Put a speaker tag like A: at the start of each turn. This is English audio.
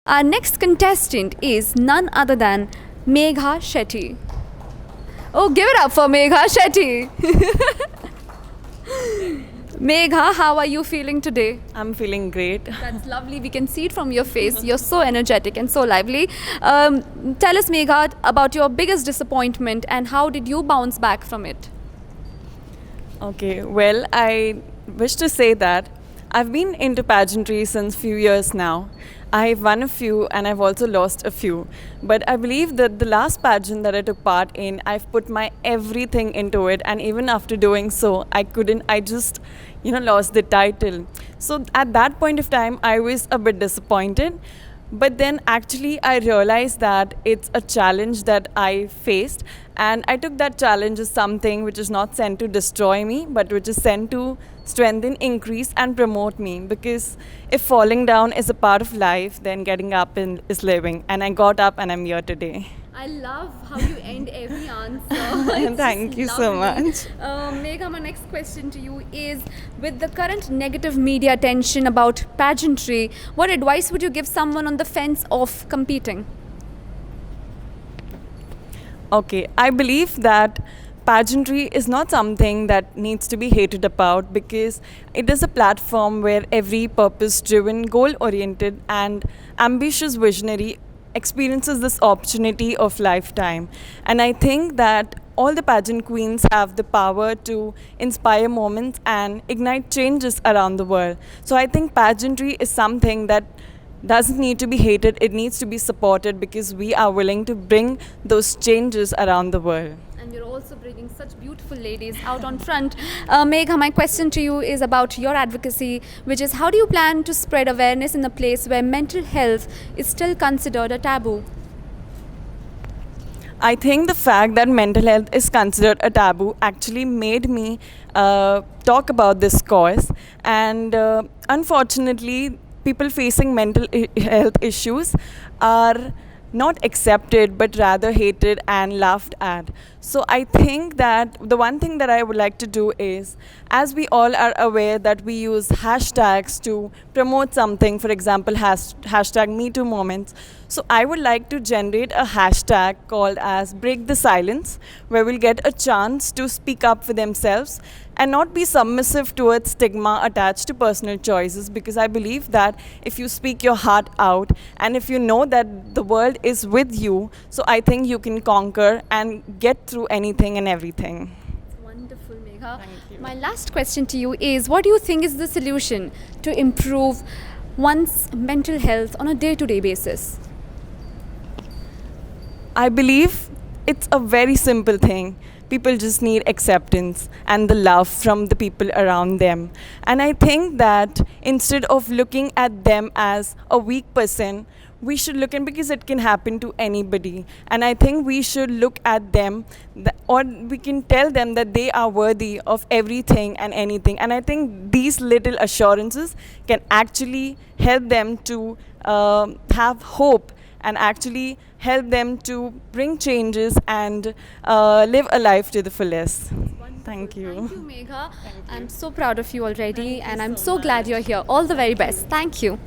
A: Our next contestant is none other than Megha Shetty. Oh, give it up for Megha Shetty. Megha, how are you feeling today?
B: I'm feeling great.
A: That's lovely. We can see it from your face. You're so energetic and so lively. Tell us, Megha, about your biggest disappointment and how did you bounce back from it?
B: Okay, well, I wish to say that I've been into pageantry since few years now. I've won a few and I've also lost a few. But I believe that the last pageant that I took part in, I've put my everything into it, and even after doing so, I just, lost the title. So at that point of time, I was a bit disappointed. But then actually, I realized that it's a challenge that I faced, and I took that challenge as something which is not sent to destroy me, but which is sent to strengthen, increase, and promote me. Because if falling down is a part of life, then getting up is living. And I got up, and I'm here today.
A: I love how you end every answer.
B: Thank you so much.
A: Megha, my next question to you is, with the current negative media attention about pageantry, what advice would you give someone on the fence of competing?
B: Okay, I believe that pageantry is not something that needs to be hated about, because it is a platform where every purpose driven, goal oriented, and ambitious visionary experiences this opportunity of lifetime. And I think that all the pageant queens have the power to inspire moments and ignite changes around the world. So I think pageantry is something that doesn't need to be hated, it needs to be supported, because we are willing to bring those changes around the world.
A: And you're also bringing such beautiful ladies out on front. Megha, my question to you is about your advocacy, which is, how do you plan to spread awareness in a place where mental health is still considered a taboo?
B: I think the fact that mental health is considered a taboo actually made me talk about this cause. And unfortunately, people facing mental health issues are not accepted but rather hated and laughed at. So I think that the one thing that I would like to do is, as we all are aware that we use hashtags to promote something, for example, hashtag MeToo moments. So I would like to generate a hashtag called as Break the Silence, where we'll get a chance to speak up for themselves and not be submissive towards stigma attached to personal choices. Because I believe that if you speak your heart out, and if you know that the world is with you, so I think you can conquer and get through anything and everything.
A: Wonderful, Megha.
B: Thank you.
A: My last question to you is, what do you think is the solution to improve one's mental health on a day-to-day basis?
B: I believe it's a very simple thing. People just need acceptance and the love from the people around them. And I think that instead of looking at them as a weak person, we should look at, because it can happen to anybody. And I think we should look at them, or we can tell them that they are worthy of everything and anything. And I think these little assurances can actually help them to have hope, and actually help them to bring changes and live a life to the fullest. Thank you.
A: Thank you, Megha. I'm so proud of you already, and I'm so glad you're here. All the very best. Thank you.